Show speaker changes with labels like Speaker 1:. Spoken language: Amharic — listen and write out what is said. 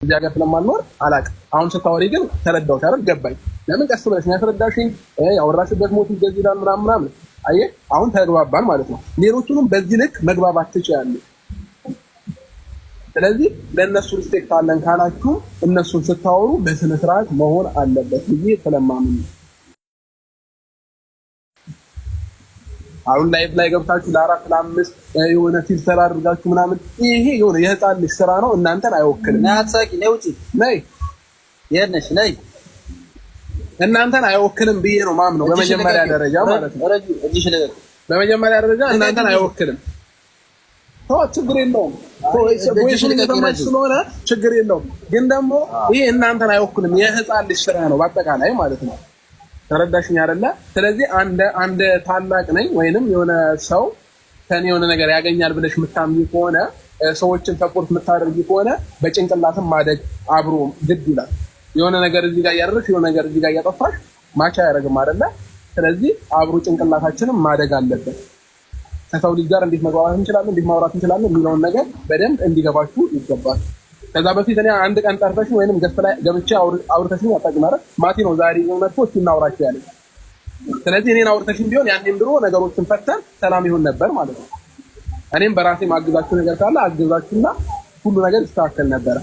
Speaker 1: እዚህ ሀገር ስለማልኖር አላውቅም። አሁን ስታወሪ ግን ተረዳሁሽ አይደል? ገባኝ። ለምን ቀስ ብለሽ ነው ያስረዳሽኝ? ያወራሽበት ሞት እንደዚህ ይላል ምናምን። አየህ አሁን ተግባባን ማለት ነው። ሌሎቹንም በዚህ ልክ መግባባት ትችያለሽ። ስለዚህ ለእነሱ ሪስፔክት አለን ካላችሁ እነሱን ስታወሩ በስነ ስርዓት መሆን አለበት ብዬ ስለማምን ነው። አሁን ላይፍ ላይ ገብታችሁ ለአራት ለአምስት የሆነ ፊልተር አድርጋችሁ ምናምን ይሄ የሆነ የህፃን ልጅ ስራ ነው። እናንተን አይወክልም።
Speaker 2: ናትሳቂ ነይ ውጪ ነይ የነሽ ነይ
Speaker 1: እናንተን አይወክልም ብዬ ነው ማምነው በመጀመሪያ ደረጃ ማለት ነው።
Speaker 2: እዚህ ሽለገ
Speaker 1: በመጀመሪያ ደረጃ እናንተን አይወክልም። ችግር የለውም። ስለሆነ ችግር የለውም። ግን ደግሞ ይሄ እናንተን አይወክልም። የህፃን ልጅ ስራ ነው በአጠቃላይ ማለት ነው። ተረዳሽኝ አይደለ? ስለዚህ አንድ ታላቅ ነኝ ወይንም የሆነ ሰው ከኔ የሆነ ነገር ያገኛል ብለሽ የምታምኚ ከሆነ ሰዎችን ሰፖርት የምታደርጊ ከሆነ በጭንቅላትም ማደግ አብሮ ግድ ይላል። የሆነ ነገር እዚህ ጋር ያደረሽ የሆነ ነገር እዚህ ጋር ያጠፋሽ ማቻ ያደርግም አይደለ? ስለዚህ አብሮ ጭንቅላታችንም ማደግ አለበት። ከሰው ልጅ ጋር እንዴት መግባባት እንችላለን፣ እንዴት ማውራት እንችላለን የሚለውን ነገር በደንብ እንዲገባችሁ ይገባል። ከዛ በፊት እኔ አንድ ቀን ጠርተሽ ወይንም ገስት ላይ ገብቼ አውርተሽኝ አታውቂም አይደል? ማቲ ነው ዛሬ መጥቶ እስኪ እናውራችሁ ያለኝ። ስለዚህ እኔን አውርተሽኝ ቢሆን ያኔም ድሮ ነገሮችን ፈተን ሰላም ይሆን ነበር ማለት ነው። እኔም በራሴ ማግዛችሁ ነገር ካለ አግዛችሁና ሁሉ ነገር ይስተካከል ነበር።